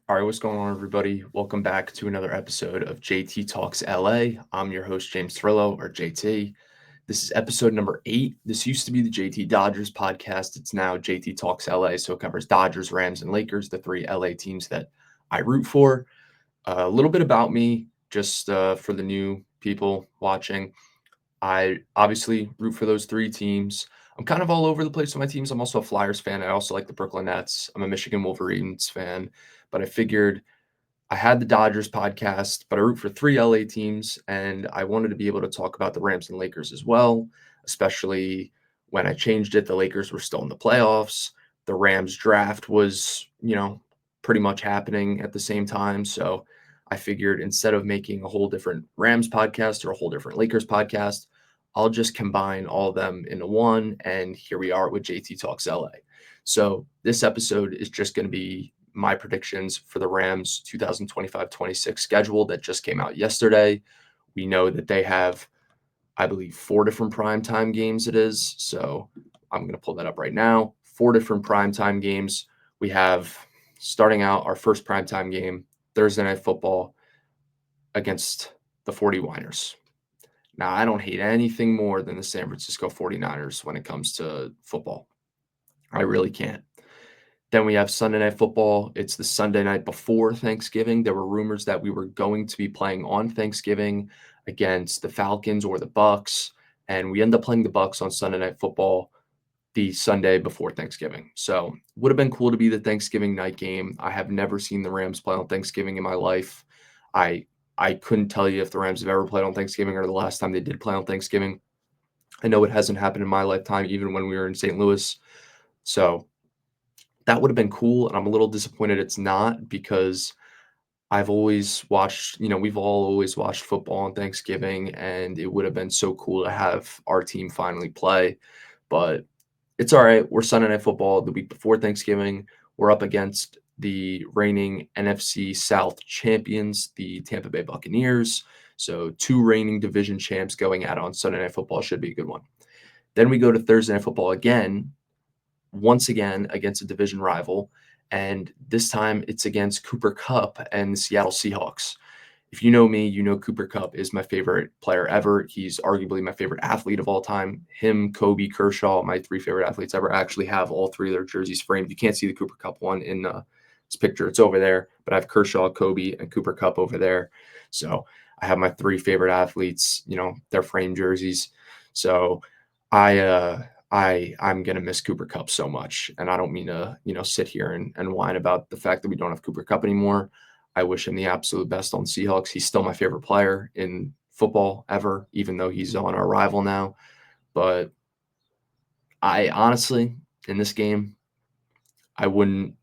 All right, what's going on, everybody? Welcome back to another episode of JT Talks LA. I'm your host, James Thrillo, or JT. This is episode number 8. This used to be the JT Dodgers podcast. It's now JT Talks LA, so it covers Dodgers, Rams, and Lakers, the 3 LA teams that I root for. A little bit about me, just for the new people watching. I obviously root for those 3 teams. I'm kind of all over the place with my teams. I'm also a Flyers fan. I also like the Brooklyn Nets. I'm a Michigan Wolverines fan, but I figured I had the Dodgers podcast, but I root for 3 LA teams, and I wanted to be able to talk about the Rams and Lakers as well, especially when I changed it. The Lakers were still in the playoffs. The Rams draft was, pretty much happening at the same time. So I figured instead of making a whole different Rams podcast or a whole different Lakers podcast, I'll just combine all of them into one. And here we are with JT Talks LA. So this episode is just going to be my predictions for the Rams 2025-26 schedule that just came out yesterday. We know that they have, I believe, 4 different primetime games it is. So I'm going to pull that up right now. 4 different primetime games. We have, starting out, our first primetime game, Thursday Night Football against the 49ers. Now, I don't hate anything more than the San Francisco 49ers when it comes to football. I really can't. Then we have Sunday Night Football. It's the Sunday night before Thanksgiving. There were rumors that we were going to be playing on Thanksgiving against the Falcons or the Bucks, and we end up playing the Bucks on Sunday Night Football the Sunday before Thanksgiving. So would have been cool to be the Thanksgiving night game. I have never seen the Rams play on Thanksgiving in my life. I couldn't tell you if the Rams have ever played on Thanksgiving or the last time they did play on Thanksgiving. I know it hasn't happened in my lifetime, even when we were in St. Louis. So that would have been cool, and I'm a little disappointed it's not because I've always watched, we've all always watched football on Thanksgiving, and it would have been so cool to have our team finally play. But it's all right. We're Sunday Night Football the week before Thanksgiving. We're up against the reigning NFC South champions, the Tampa Bay Buccaneers. So 2 reigning division champs going at it on Sunday Night Football should be a good one. Then we go to Thursday Night Football again, once again against a division rival, and this time it's against Cooper Kupp and the Seattle Seahawks. If you know me, you know Cooper Kupp is my favorite player ever. He's arguably my favorite athlete of all time. Him, Kobe, Kershaw, my 3 favorite athletes ever. I actually have all 3 of their jerseys framed. You can't see the Cooper Kupp one in this picture. It's over there, but I have Kershaw, Kobe, and Cooper Kupp over there. So I have my 3 favorite athletes, their framed jerseys. So I'm gonna miss Cooper Kupp so much, and I don't mean to, sit here and whine about the fact that we don't have Cooper Kupp anymore. I wish him the absolute best on Seahawks. He's still my favorite player in football ever, even though he's on our rival now. But I honestly, in this game, I wouldn't,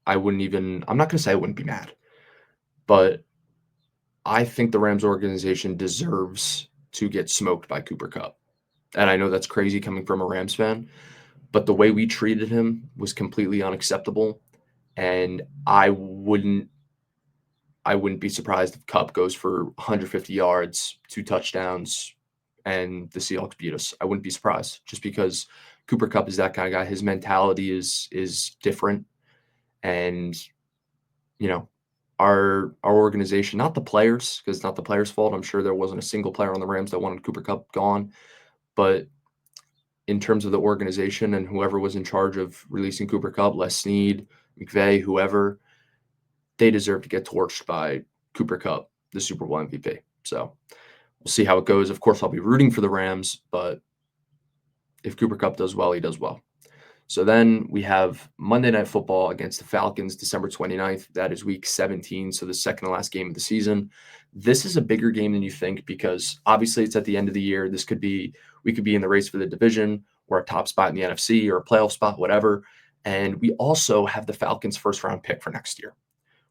I wouldn't even. I'm not gonna say I wouldn't be mad, but I think the Rams organization deserves to get smoked by Cooper Kupp. And I know that's crazy coming from a Rams fan, but the way we treated him was completely unacceptable. And I wouldn't be surprised if Kupp goes for 150 yards, 2 touchdowns, and the Seahawks beat us. I wouldn't be surprised just because Cooper Kupp is that kind of guy. His mentality is different. And, you know, our organization, not the players, because it's not the players' fault. I'm sure there wasn't a single player on the Rams that wanted Cooper Kupp gone. But in terms of the organization and whoever was in charge of releasing Cooper Kupp, Les Snead, McVay, whoever, they deserve to get torched by Cooper Kupp, the Super Bowl MVP. So we'll see how it goes. Of course, I'll be rooting for the Rams, but if Cooper Kupp does well, he does well. So then we have Monday Night Football against the Falcons, December 29th. That is week 17, so the second to last game of the season. This is a bigger game than you think because obviously it's at the end of the year. We could be in the race for the division or a top spot in the NFC or a playoff spot, whatever. And we also have the Falcons' first round pick for next year.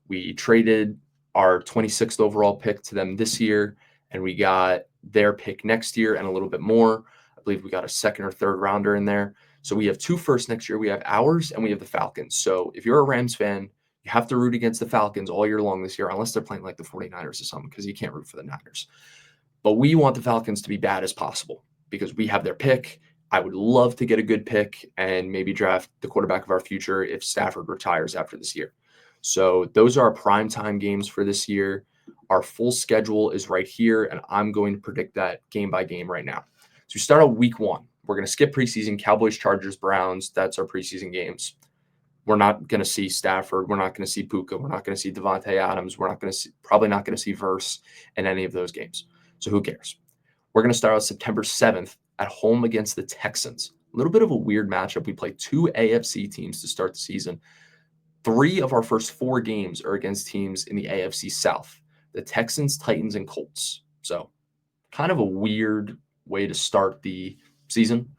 We traded our 26th overall pick to them this year, and we got their pick next year and a little bit more. I believe we got a second or third rounder in there. So we have 2 firsts next year. We have ours and we have the Falcons. So if you're a Rams fan, you have to root against the Falcons all year long this year, unless they're playing like the 49ers or something, because you can't root for the Niners. But we want the Falcons to be bad as possible because we have their pick. I would love to get a good pick and maybe draft the quarterback of our future if Stafford retires after this year. So those are our primetime games for this year. Our full schedule is right here, and I'm going to predict that game by game right now. So we start out week 1. We're going to skip preseason, Cowboys, Chargers, Browns. That's our preseason games. We're not going to see Stafford. We're not going to see Puka. We're not going to see Devontae Adams. We're not going to see, probably not going to see Verse in any of those games. So who cares? We're going to start out September 7th at home against the Texans. A little bit of a weird matchup. We play 2 AFC teams to start the season. 3 of our first 4 games are against teams in the AFC South, the Texans, Titans, and Colts. So kind of a weird way to start the season.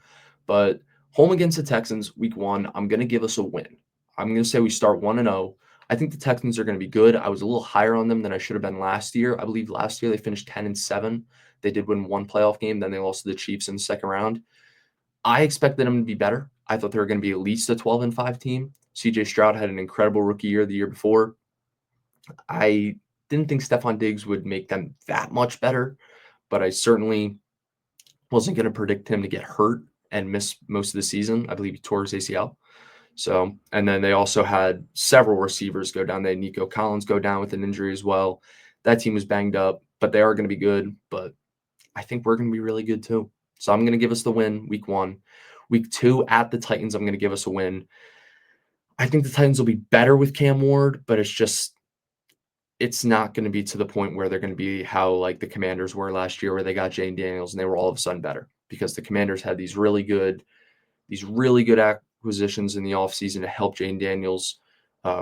But home against the Texans, week 1, I'm going to give us a win. I'm going to say we start 1-0. I think the Texans are going to be good. I was a little higher on them than I should have been last year. I believe last year they finished 10-7. They did win 1 playoff game. Then they lost to the Chiefs in the second round. I expected them to be better. I thought they were going to be at least a 12-5 team. CJ Stroud had an incredible rookie year the year before. I didn't think Stephon Diggs would make them that much better, but I certainly wasn't going to predict him to get hurt and miss most of the season. I believe he tore his ACL. So, and then they also had several receivers go down. They had Nico Collins go down with an injury as well. That team was banged up, but they are going to be good. But I think we're going to be really good too. So I'm going to give us the win week 1. Week 2 at the Titans, I'm going to give us a win. I think the Titans will be better with Cam Ward, but it's not going to be to the point where they're going to be how like the Commanders were last year, where they got Jane Daniels and they were all of a sudden better, because the Commanders had these really good acquisitions in the offseason to help Jane Daniels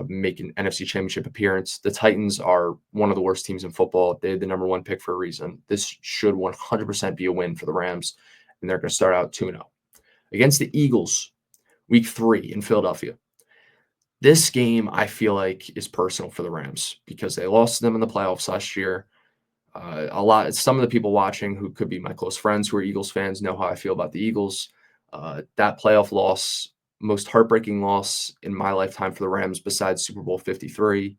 make an NFC Championship appearance. The Titans are one of the worst teams in football. They had the number 1 pick for a reason. This should 100% be a win for the Rams, and they're going to start out 2-0. Against the Eagles, week 3 in Philadelphia. This game, I feel like, is personal for the Rams because they lost to them in the playoffs last year. Some of the people watching who could be my close friends who are Eagles fans know how I feel about the Eagles. That playoff loss, most heartbreaking loss in my lifetime for the Rams besides Super Bowl 53.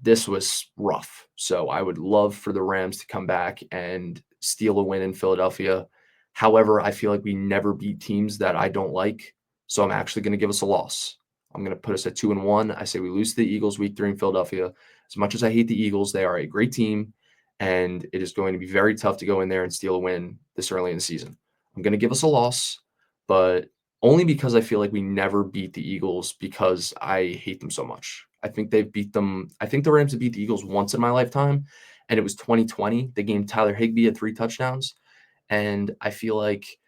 This was rough. So I would love for the Rams to come back and steal a win in Philadelphia. However, I feel like we never beat teams that I don't like. So I'm actually going to give us a loss. I'm going to put us at 2-1. I say we lose to the Eagles week 3 in Philadelphia. As much as I hate the Eagles, they are a great team, and it is going to be very tough to go in there and steal a win this early in the season. I'm going to give us a loss, but only because I feel like we never beat the Eagles because I hate them so much. I think the Rams have beat the Eagles once in my lifetime, and it was 2020. The game Tyler Higbee had 3 touchdowns, and I feel like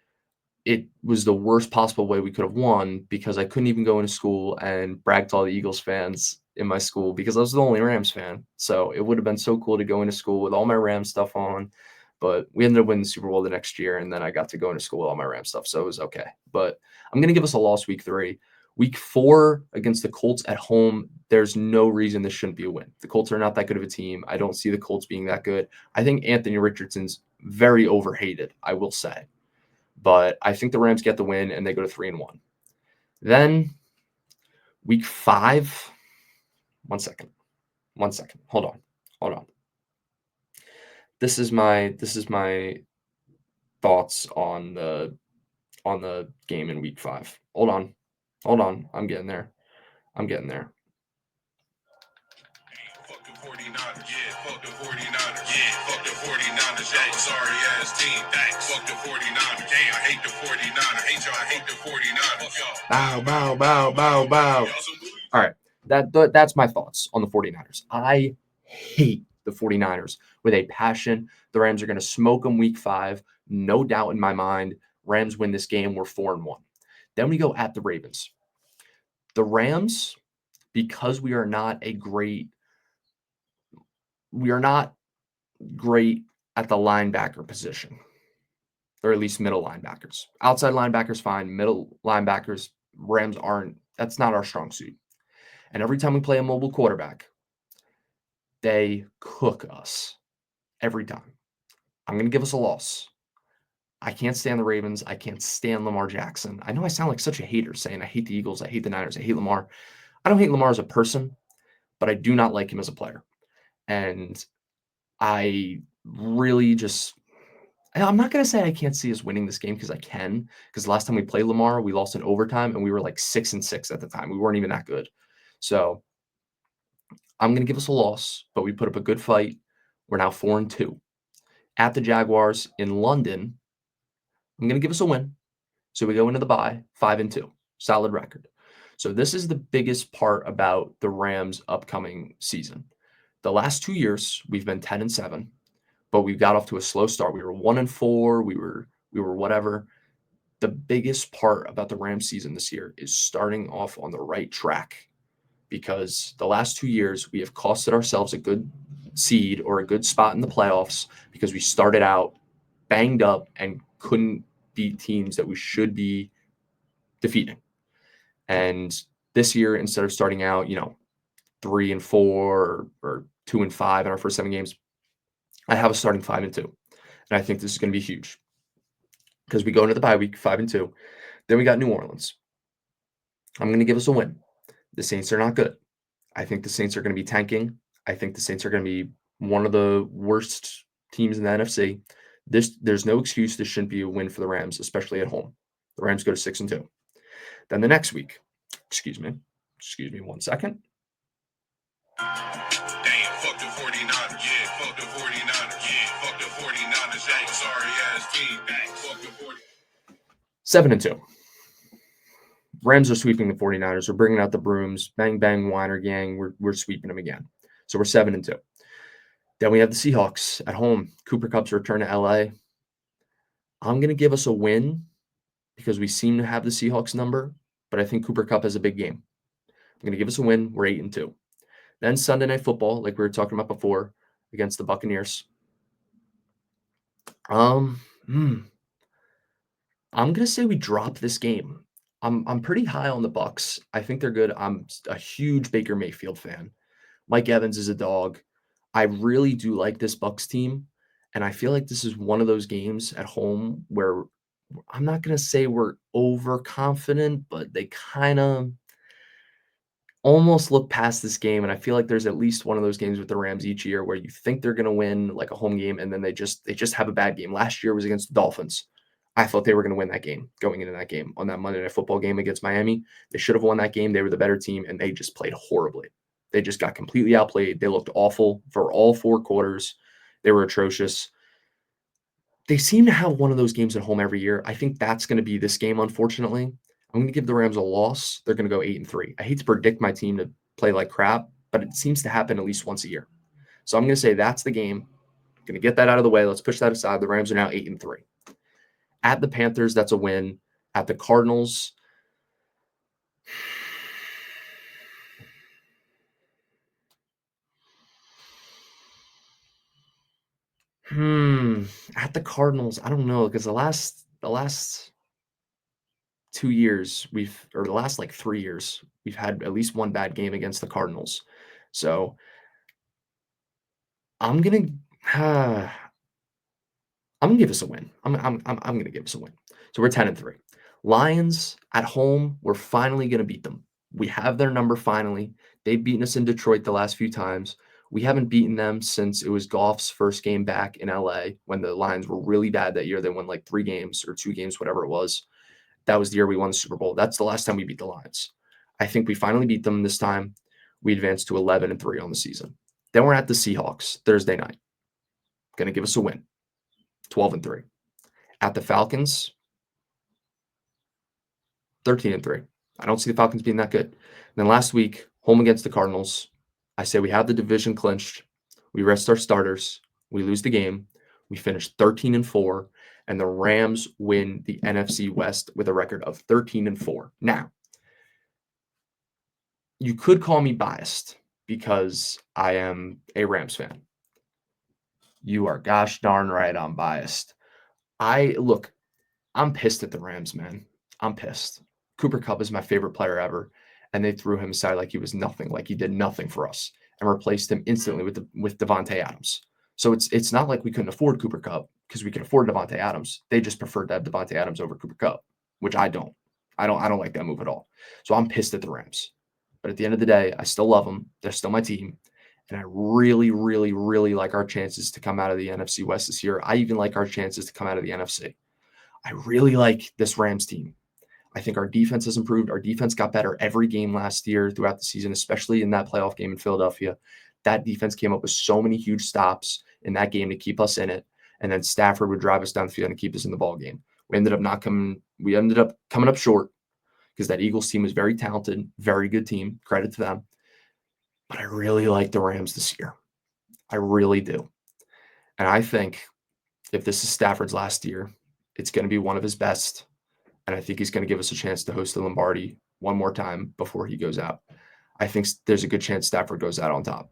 it was the worst possible way we could have won because I couldn't even go into school and brag to all the Eagles fans in my school because I was the only Rams fan. So it would have been so cool to go into school with all my Rams stuff on. But we ended up winning the Super Bowl the next year, and then I got to go into school with all my Rams stuff. So it was okay. But I'm going to give us a loss week 3. Week 4 against the Colts at home, there's no reason this shouldn't be a win. The Colts are not that good of a team. I don't see the Colts being that good. I think Anthony Richardson's very overhated, I will say. But I think the Rams get the win and they go to 3-1. Then week 5. One second. Hold on. This is my thoughts on the game in week 5. Hold on. I'm getting there. Fuck the 49ers, yeah. Fuck the 49ers, yeah. Fuck the 49ers, yeah. Sorry ass team, thanks. Fuck the 49ers, damn. I hate the 49ers. I hate y'all. I hate the 49ers. Fuck y'all. Bow. All right. That's my thoughts on the 49ers. I hate the 49ers with a passion. The Rams are going to smoke them week 5. No doubt in my mind. Rams win this game. We're 4-1. Then we go at the Ravens. The Rams, because we are not great at the linebacker position, or at least middle linebackers. Outside linebackers, fine. Middle linebackers, Rams aren't. That's not our strong suit. And every time we play a mobile quarterback, they cook us. Every time. I'm going to give us a loss. I can't stand the Ravens. I can't stand Lamar Jackson. I know I sound like such a hater saying I hate the Eagles, I hate the Niners, I hate Lamar. I don't hate Lamar as a person, but I do not like him as a player. And I really I'm not going to say I can't see us winning this game because I can. Because last time we played Lamar, we lost in overtime and we were like 6-6 at the time. We weren't even that good. So I'm going to give us a loss, but we put up a good fight. We're now 4-2. At the Jaguars in London, I'm going to give us a win. So we go into the bye 5-2, solid record. So this is the biggest part about the Rams' upcoming season. The last 2 years, we've been 10-7, but we got off to a slow start. We were 1-4. We were whatever. The biggest part about the Rams season this year is starting off on the right track, because the last 2 years we have costed ourselves a good seed or a good spot in the playoffs because we started out banged up and couldn't beat teams that we should be defeating. And this year, instead of starting out, 3-4 or 2-5 in our first 7 games, I have us starting 5-2. And I think this is going to be huge because we go into the bye week 5-2. Then we got New Orleans. I'm going to give us a win. The Saints are not good. I think the Saints are going to be tanking. I think the Saints are going to be one of the worst teams in the NFC. There's no excuse this shouldn't be a win for the Rams, especially at home. The Rams go to 6-2. Then the next week, excuse me 1 second. Damn, fuck the 49ers. Yeah, fuck the 49ers. Yeah, fuck the 49ers. Ain't sorry ass team. Dang, fuck the 49ers. 7-2. Rams are sweeping the 49ers. We're bringing out the brooms. Bang, bang, Weiner gang. We're sweeping them again. So we're 7-2. Then we have the Seahawks at home. Cooper Kupp's return to LA. I'm going to give us a win because we seem to have the Seahawks number, but I think Cooper Kupp has a big game. I'm going to give us a win. We're 8-2. Then Sunday Night Football, like we were talking about before, against the Buccaneers. I'm going to say we drop this game. I'm pretty high on the Bucs. I think they're good. I'm a huge Baker Mayfield fan. Mike Evans is a dog. I really do like this Bucs team, and I feel like this is one of those games at home where I'm not going to say we're overconfident, but they kind of almost look past this game, and I feel like there's at least one of those games with the Rams each year where you think they're going to win like a home game, and then they just have a bad game. Last year was against the Dolphins. I thought they were going to win that game going into that game on that Monday Night Football game against Miami. They should have won that game. They were the better team, and they just played horribly. They just got completely outplayed. They looked awful for all 4 quarters. They were atrocious. They seem to have one of those games at home every year. I think that's going to be this game, unfortunately. I'm going to give the Rams a loss. They're going to go 8-3. I hate to predict my team to play like crap, but it seems to happen at least once a year. So I'm going to say that's the game. Going to get that out of the way. Let's push that aside. The Rams are now 8-3. At the Panthers, that's a win. At the Cardinals, at the Cardinals, I don't know, because the last 2 years the last like 3 years, we've had at least one bad game against the Cardinals. So I'm gonna give us a win. I'm gonna give us a win. So we're 10-3. Lions at home, we're finally gonna beat them. We have their number finally. They've beaten us in Detroit the last few times. We haven't beaten them since it was Goff's first game back in LA when the Lions were really bad that year. They won like 3 games or 2 games, whatever it was. That was the year we won the Super Bowl. That's the last time we beat the Lions. I think we finally beat them this time. We advanced to 11-3 on the season. Then we're at the Seahawks Thursday night. Going to give us a win. 12-3. At the Falcons, 13-3. I don't see the Falcons being that good. And then last week, home against the Cardinals, I say we have the division clinched. We rest our starters. We lose the game. We finish 13-4, and the Rams win the NFC West with a record of 13-4. Now, you could call me biased because I am a Rams fan. You are gosh darn right I'm biased. I'm pissed at the Rams, man. I'm pissed. Cooper Kupp is my favorite player ever, and they threw him aside like he was nothing, like he did nothing for us, and replaced him instantly with Davante Adams. So it's not like we couldn't afford Cooper Kupp because we could afford Davante Adams. They just preferred to have Davante Adams over Cooper Kupp, which I don't. I don't like that move at all. So I'm pissed at the Rams. But at the end of the day, I still love them. They're still my team. And I really, really, really like our chances to come out of the NFC West this year. I even like our chances to come out of the NFC. I really like this Rams team. I think our defense has improved. Our defense got better every game last year throughout the season, especially in that playoff game in Philadelphia. That defense came up with so many huge stops in that game to keep us in it. And then Stafford would drive us down the field and keep us in the ball game. We ended up coming up short because that Eagles team was very talented, very good team. Credit to them. But I really like the Rams this year. I really do. And I think if this is Stafford's last year, it's going to be one of his best. And I think he's going to give us a chance to host the Lombardi one more time before he goes out. I think there's a good chance Stafford goes out on top.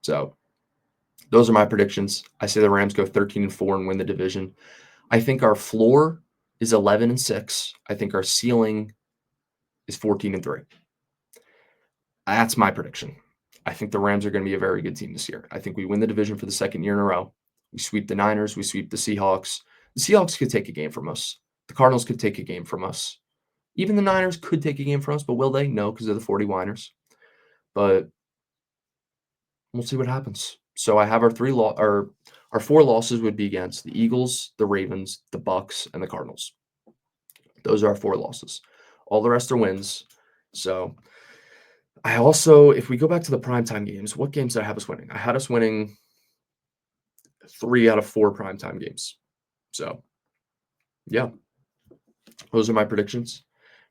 So those are my predictions. I say the Rams go 13-4 and win the division. I think our floor is 11-6. I think our ceiling is 14-3. That's my prediction. I think the Rams are going to be a very good team this year. I think we win the division for the second year in a row. We sweep the Niners. We sweep the Seahawks. The Seahawks could take a game from us. The Cardinals could take a game from us. Even the Niners could take a game from us, but will they? No, because they're the 40-winers. But we'll see what happens. So I have our four losses would be against the Eagles, the Ravens, the Bucks, and the Cardinals. Those are our four losses. All the rest are wins. So I also, if we go back to the primetime games, what games did I have us winning? I had us winning 3 out of 4 primetime games. So, yeah, those are my predictions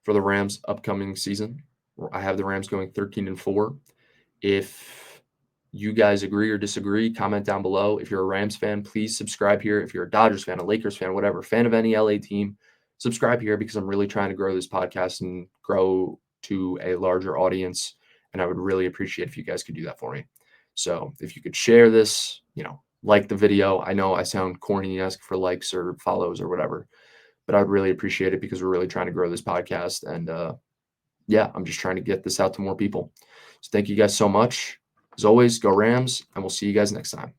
for the Rams' upcoming season. I have the Rams going 13-4. If you guys agree or disagree, comment down below. If you're a Rams fan, please subscribe here. If you're a Dodgers fan, a Lakers fan, whatever, fan of any LA team, subscribe here because I'm really trying to grow this podcast and grow to a larger audience. And I would really appreciate if you guys could do that for me. So if you could share this, like the video. I know I sound corny and ask for likes or follows or whatever, but I'd really appreciate it because we're really trying to grow this podcast. And I'm just trying to get this out to more people. So thank you guys so much. As always, go Rams, and we'll see you guys next time.